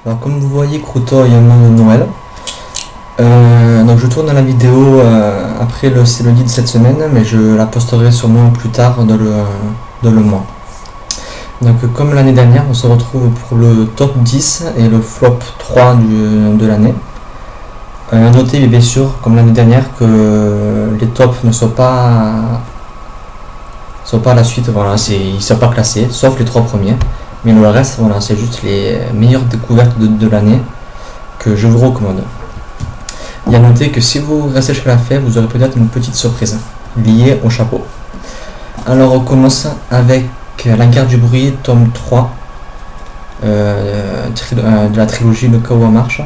Alors comme vous voyez, Kruto est un nom de Noël. Donc je tourne la vidéo après c'est le lit de cette semaine, mais je la posterai sûrement plus tard dans le mois. Donc comme l'année dernière, on se retrouve pour le top 10 et le flop 3 de l'année. Notez bien sûr, comme l'année dernière, que les tops ne sont pas à la suite, voilà, ils ne sont pas classés, sauf les 3 premiers. Mais le reste, voilà, c'est juste les meilleures découvertes de l'année que je vous recommande. Il y a noté que si vous restez jusqu'à la fin, vous aurez peut-être une petite surprise liée au chapeau. Alors on commence avec La Guerre du Bruit, tome 3 de la trilogie Le Chaos en marche.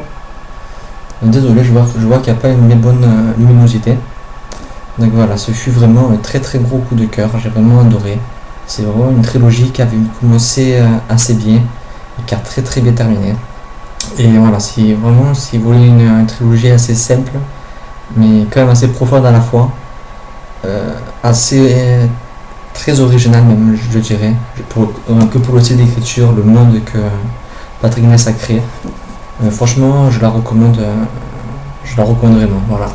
Désolé, je vois qu'il n'y a pas une bonne luminosité. Donc voilà, ce fut vraiment un très très gros coup de cœur, j'ai vraiment adoré. C'est vraiment une trilogie qui avait commencé assez bien et qui a très très bien terminé. Et voilà, si vous voulez une trilogie assez simple, mais quand même assez profonde à la fois, assez très originale même, je dirais, que pour le style d'écriture, le monde que Patrick Ness a créé. Franchement, je la recommande vraiment, voilà.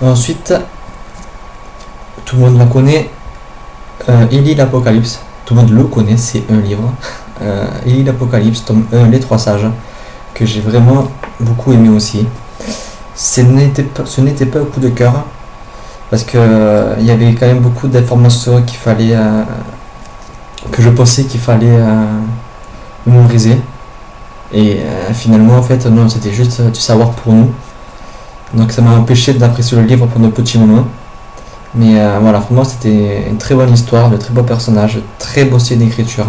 Ensuite, tout le monde la connaît, Ellie l'Apocalypse, tout le monde le connaît, c'est un livre. Ellie l'Apocalypse, tome 1, Les Trois Sages, que j'ai vraiment beaucoup aimé aussi. Ce n'était pas un coup de cœur, parce que il y avait quand même beaucoup d'informations que je pensais qu'il fallait mémoriser. Et finalement, en fait, non, c'était juste du savoir pour nous. Donc ça m'a empêché d'apprécier le livre pendant un petit moment. Mais voilà, pour moi c'était une très bonne histoire, de très beaux personnages, très beau style d'écriture.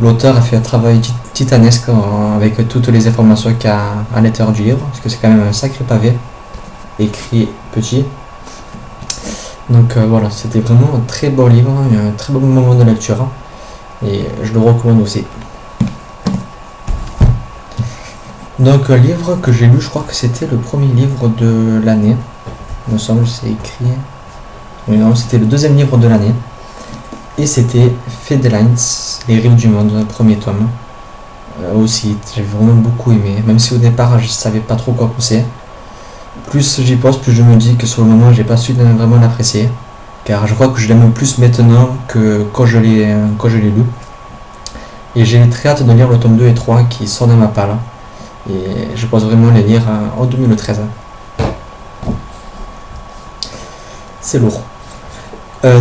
L'auteur a fait un travail titanesque avec toutes les informations qu'il y a à l'intérieur du livre, parce que c'est quand même un sacré pavé, écrit petit. Donc voilà, c'était vraiment un très beau livre, un très beau moment de lecture, et je le recommande aussi. Donc un livre que j'ai lu, je crois que c'était le premier livre de l'année, il me semble, c'est écrit... Oui, non, c'était le deuxième livre de l'année, et c'était Fedelines, Les Rives du Monde, le premier tome. Aussi, j'ai vraiment beaucoup aimé, même si au départ je savais pas trop quoi penser. Plus j'y pense, plus je me dis que sur le moment j'ai pas su vraiment l'apprécier, car je crois que je l'aime plus maintenant que quand je l'ai lu. Et j'ai très hâte de lire le tome 2 et 3 qui sort de ma palle, et je pense vraiment les lire en 2013. C'est lourd.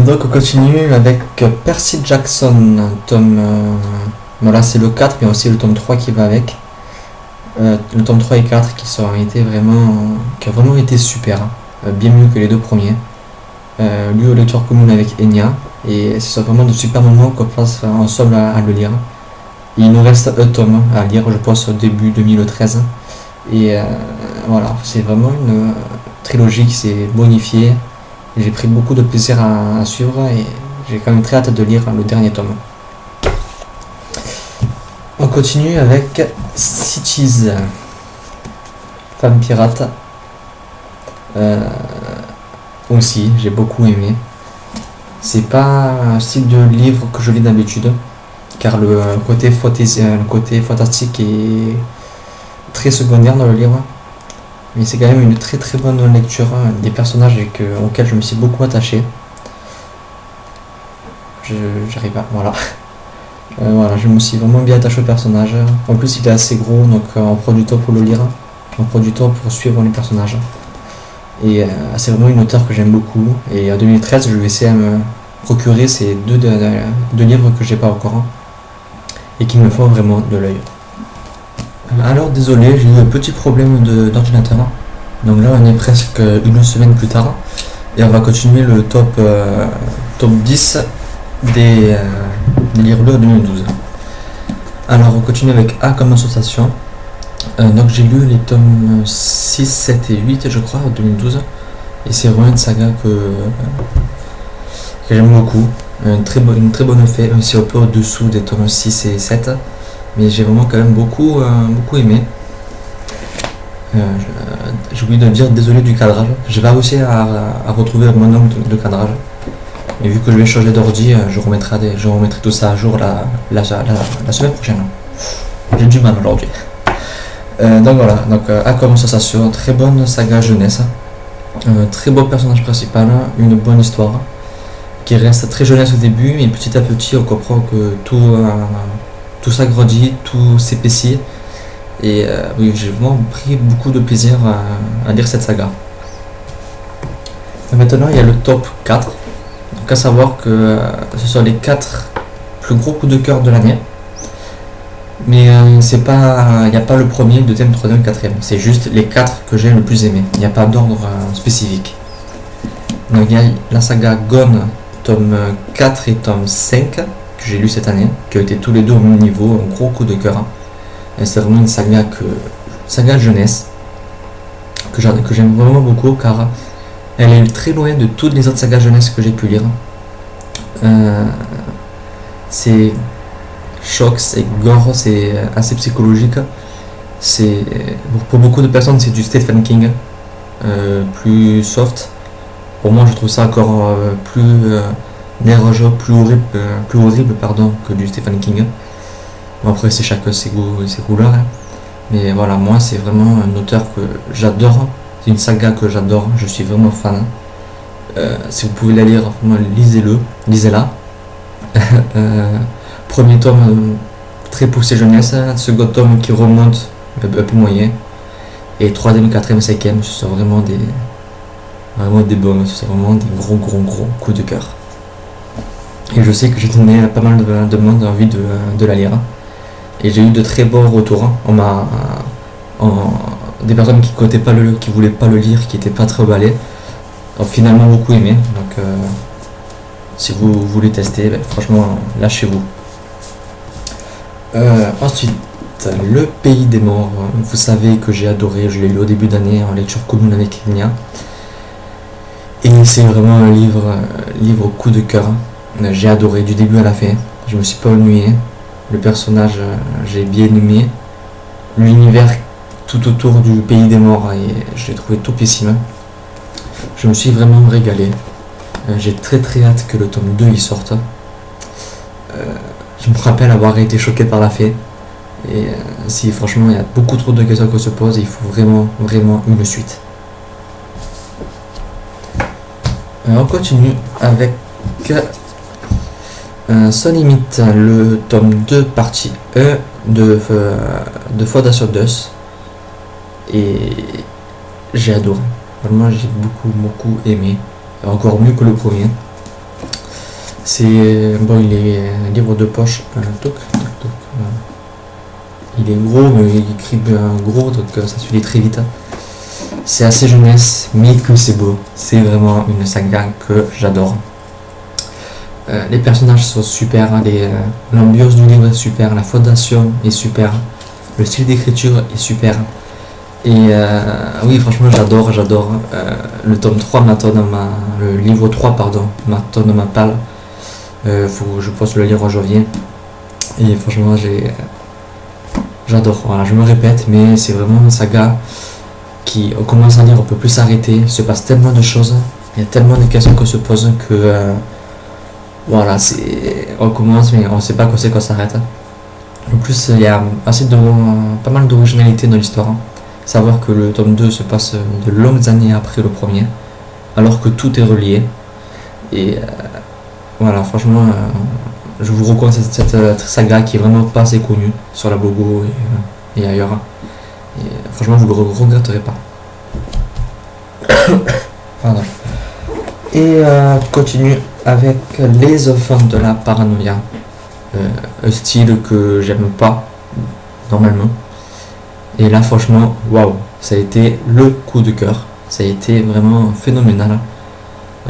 Donc on continue avec Percy Jackson, tome... voilà, c'est le 4, mais aussi le tome 3 qui va avec. Le tome 3 et 4 qui ont vraiment été super, bien mieux que les deux premiers. Lu aux lectures communes avec Enya, et ce sont vraiment de super moments qu'on passe ensemble à le lire. Et il nous reste un tome à lire, je pense au début 2013. Et voilà, c'est vraiment une trilogie qui s'est bonifiée. J'ai pris beaucoup de plaisir à suivre, et j'ai quand même très hâte de lire le dernier tome. On continue avec Cities, Femme pirate. Aussi, j'ai beaucoup aimé. C'est pas un style de livre que je lis d'habitude, car le côté fantastique est très secondaire dans le livre. Mais c'est quand même une très très bonne lecture, des personnages auxquels je me suis beaucoup attaché. J'arrive pas, voilà. Voilà, je me suis vraiment bien attaché au personnage. En plus il est assez gros, donc on prend du temps pour le lire, on prend du temps pour suivre les personnages. Et c'est vraiment une auteure que j'aime beaucoup. Et en 2013 je vais essayer de me procurer ces deux livres que j'ai pas encore, et qui me font vraiment de l'œil. Alors désolé, j'ai eu un petit problème d'ordinateur, donc là on est presque une semaine plus tard, et on va continuer le top 10 des livres de 2012. Alors on continue avec A comme association. Donc j'ai lu les tomes 6, 7 et 8 je crois en 2012, et c'est vraiment une saga que j'aime beaucoup, une très bonne fait, même si un peu au-dessous des tomes 6 et 7. Mais j'ai vraiment quand même beaucoup aimé. J'ai oublié de dire désolé du cadrage. J'ai pas réussi à retrouver mon angle de cadrage. Mais vu que je vais changer d'ordi, je remettrai tout ça à jour la semaine prochaine. J'ai du mal aujourd'hui. Donc voilà, Aquaman Sensation, très bonne saga jeunesse, très beau personnage principal, une bonne histoire, qui reste très jeunesse au début, mais petit à petit on comprend que tout s'agrandit, tout s'épaissit, et oui, j'ai vraiment pris beaucoup de plaisir à lire cette saga. Et maintenant il y a le top 4, donc à savoir que ce sont les 4 plus gros coups de cœur de l'année. Mais il n'y a pas le premier, le deuxième, le troisième, le quatrième. C'est juste les 4 que j'ai le plus aimé. Il n'y a pas d'ordre spécifique. Donc il y a la saga Gone, tome 4 et tome 5, que j'ai lu cette année, qui ont été tous les deux au même niveau, un gros coup de cœur. Et c'est vraiment une saga de jeunesse, que j'aime vraiment beaucoup, car elle est très loin de toutes les autres sagas jeunesse que j'ai pu lire. C'est choc, c'est gore, c'est assez psychologique. Pour beaucoup de personnes, c'est du Stephen King, plus soft. Pour moi, je trouve ça encore plus nerveux, plus horrible que du Stephen King. Bon, après, c'est chacun ses goûts et ses couleurs. Mais voilà, moi, c'est vraiment un auteur que j'adore. C'est une saga que j'adore. Je suis vraiment fan. Si vous pouvez la lire, vraiment, lisez-la. Premier tome très poussé jeunesse, second tome qui remonte un peu moyen, et troisième, quatrième, cinquième, ce sont vraiment des bons, ce sont vraiment des gros coups de cœur. Et je sais que j'ai donné pas mal de monde envie de la lire, et j'ai eu de très bons retours. Des personnes qui voulaient pas le lire, qui n'étaient pas très emballées, ont finalement beaucoup aimé. Donc si vous voulez tester, franchement, lâchez-vous. Ensuite, Le Pays des Morts. Vous savez que j'ai adoré, je l'ai lu au début d'année en lecture commune avec Enya. Et c'est vraiment un livre au coup de cœur. J'ai adoré du début à la fin. Je me suis pas ennuyé. Le personnage, j'ai bien aimé. L'univers tout autour du Pays des Morts, et je l'ai trouvé topissime. Je me suis vraiment régalé. J'ai très hâte que le tome 2 y sorte. Je me rappelle avoir été choqué par la fin. Et si franchement il y a beaucoup trop de questions qu'on se pose, il faut vraiment une suite. On continue avec Sans Limite, le tome 2 partie 1 de Fondation Deus. Et j'ai adoré. Vraiment j'ai beaucoup aimé. Encore mieux que le premier. C'est bon, il est un livre de poche, il est gros, mais il écrit bien gros, donc ça se lit très vite. C'est assez jeunesse, mais que c'est beau. C'est vraiment une saga que j'adore. Les personnages sont super, l'ambiance du livre est super, la fondation est super, le style d'écriture est super. Et oui, franchement, j'adore. Le tome 3 le livre 3, pardon, m'attend ma palle. Faut que je pense le lire en janvier. Et franchement, j'adore. Voilà, je me répète, mais c'est vraiment une saga qui, on commence à lire, on peut plus s'arrêter. Il se passe tellement de choses, il y a tellement de questions qu'on se pose que voilà, on commence, mais on sait pas quand c'est qu'on s'arrête. En plus, il y a pas mal d'originalité dans l'histoire. Savoir que le tome 2 se passe de longues années après le premier, alors que tout est relié. Et voilà, franchement, je vous recommande cette saga qui est vraiment pas assez connue sur la Bogo et ailleurs. Et franchement, vous le regretterez pas. Pardon. Et continue avec Les Enfants de la Paranoïa. Un style que j'aime pas, normalement. Et là, franchement, waouh, ça a été le coup de cœur. Ça a été vraiment phénoménal.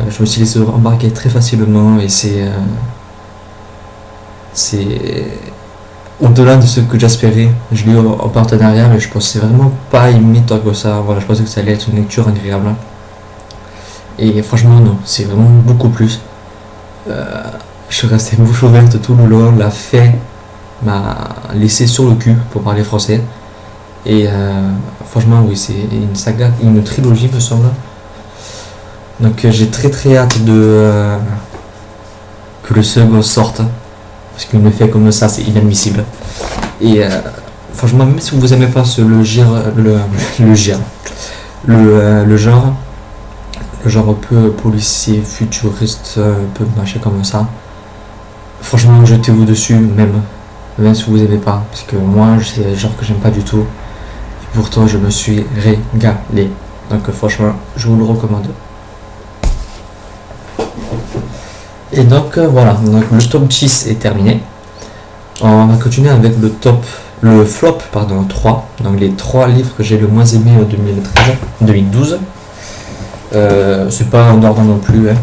Je me suis laissé embarquer très facilement, et c'est au-delà de ce que j'espérais. Je l'ai eu en partenariat, mais je pensais vraiment pas aimer tant que ça. Voilà, je pensais que ça allait être une lecture agréable. Et franchement, non, c'est vraiment beaucoup plus. Je suis resté bouche ouverte tout le long. La fin m'a laissé sur le cul, pour parler français. Et franchement, oui, c'est une saga, une trilogie, me semble. Donc j'ai très hâte que le second sorte, parce qu'il me fait comme ça, c'est inadmissible. Et franchement, même si vous aimez pas le genre un peu policier, futuriste, un peu machin comme ça, franchement, jetez-vous dessus, même si vous aimez pas, parce que moi, c'est le genre que j'aime pas du tout. Et pourtant, je me suis régalé. Donc franchement, je vous le recommande. Et donc voilà, donc le top 10 est terminé. On va continuer avec le flop 3. Donc les 3 livres que j'ai le moins aimé en 2012. C'est pas un ordre non plus. Hein.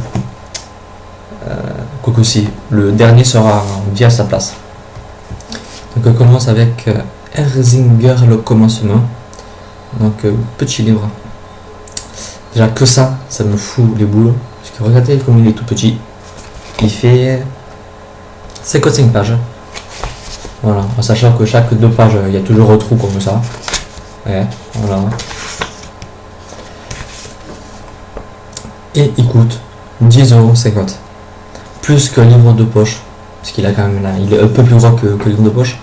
Quoique aussi, le dernier sera bien à sa place. Donc on commence avec Herzinger le commencement. Donc petit livre. Déjà que ça me fout les boules. Parce que regardez comme il est tout petit. Il fait 55 pages. Voilà, en sachant que chaque 2 pages, il y a toujours un trou comme ça. Ouais, voilà. Et il coûte 10,50 €. Plus qu'un livre de poche. Parce qu'il a quand même là, il est un peu plus gros que le livre de poche.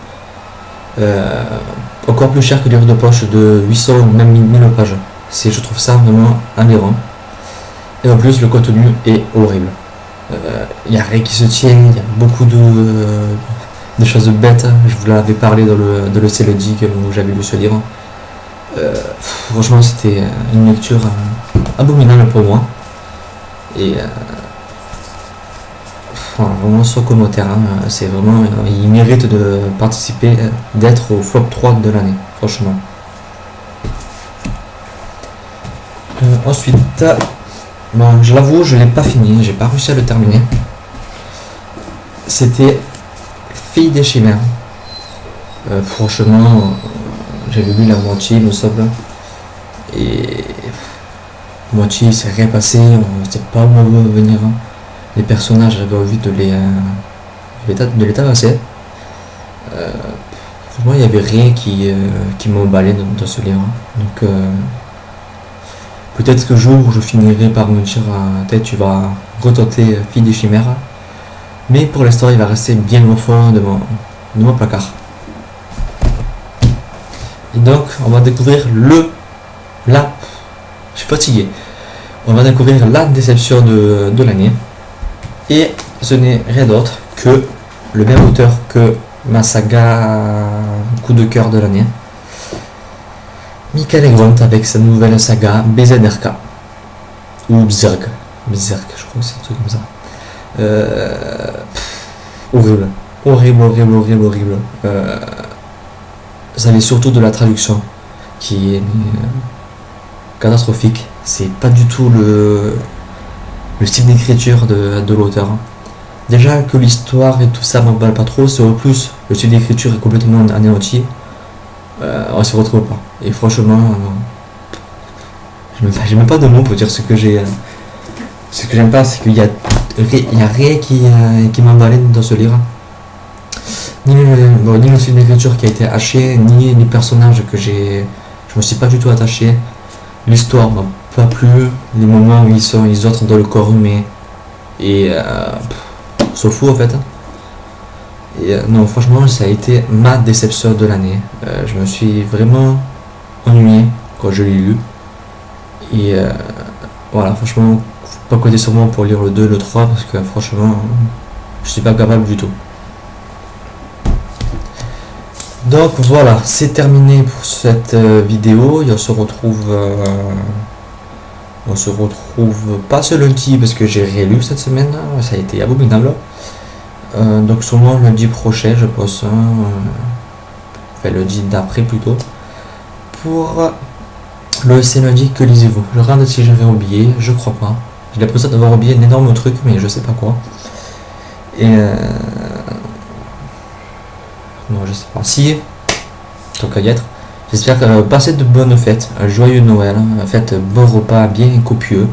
Encore plus cher que le livre de poche de 800 ou même 1000 pages. Je trouve ça vraiment aberrant. Et en plus, le contenu est horrible. Il n'y a rien qui se tient, il y a beaucoup de choses bêtes. Je vous l'avais parlé dans le Célodic où j'avais lu ce livre. Franchement, c'était une lecture abominable pour moi. Et vraiment sans commentaire. C'est vraiment, il mérite de participer, d'être au flop 3 de l'année, franchement. Ensuite, bon, je l'avoue, je l'ai pas fini, j'ai pas réussi à le terminer. C'était Fille des chimères. Franchement, j'avais lu la moitié, il me semble. Et moitié, il s'est rien passé, on ne sait pas où on veut venir. Les personnages, j'avais envie de les tabasser. Franchement, il n'y avait rien qui m'emballait dans ce livre. Donc, peut-être que jour où je finirai par me dire, peut-être tu vas retenter Fille des chimères. Mais pour l'instant, il va rester bien au fond de mon placard. Et donc, on va découvrir je suis fatigué. On va découvrir la déception de l'année. Et ce n'est rien d'autre que le même auteur que ma saga coup de cœur de l'année. Michael Grant avec sa nouvelle saga BZRK. Ou Berserk, je crois que c'est un truc comme ça. Horrible. Ça vient surtout de la traduction qui est catastrophique. C'est pas du tout le style d'écriture de l'auteur. Déjà que l'histoire et tout ça m'emballe pas trop, c'est en plus le style d'écriture est complètement anéanti. On se retrouve pas. Et franchement, j'ai même pas de mots pour dire ce que j'aime pas, c'est qu'il y a rien qui m'a emballé dans ce livre. Ni le style d'écriture qui a été haché, ni les personnages je me suis pas du tout attaché. L'histoire m'a pas plu, les moments où ils entrent dans le corps humain et s'en fout en fait. Et non, franchement, ça a été ma déception de l'année. Je me suis vraiment ennuyé quand je l'ai lu. Et voilà, franchement, faut pas compter sur moi pour lire le 2, le 3 parce que franchement, je suis pas capable du tout. Donc voilà, c'est terminé pour cette vidéo. Et on se retrouve pas ce lundi parce que j'ai réélu cette semaine. Ça a été abominable. Donc sûrement lundi prochain, je pense. Enfin lundi d'après plutôt. Pour le C'est lundi que lisez-vous. Je regarde si j'avais oublié. Je crois pas. J'ai l'impression d'avoir oublié un énorme truc, mais je sais pas quoi. Et non, je sais pas. Si, tant qu'à y être. J'espère que passez de bonnes fêtes, un joyeux Noël, faites bon repas bien copieux,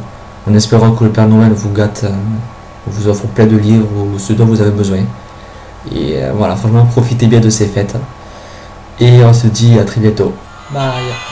en espérant que le Père Noël vous gâte, vous offre plein de livres ou ce dont vous avez besoin. Et voilà, franchement, profitez bien de ces fêtes. Et on se dit à très bientôt. Bye.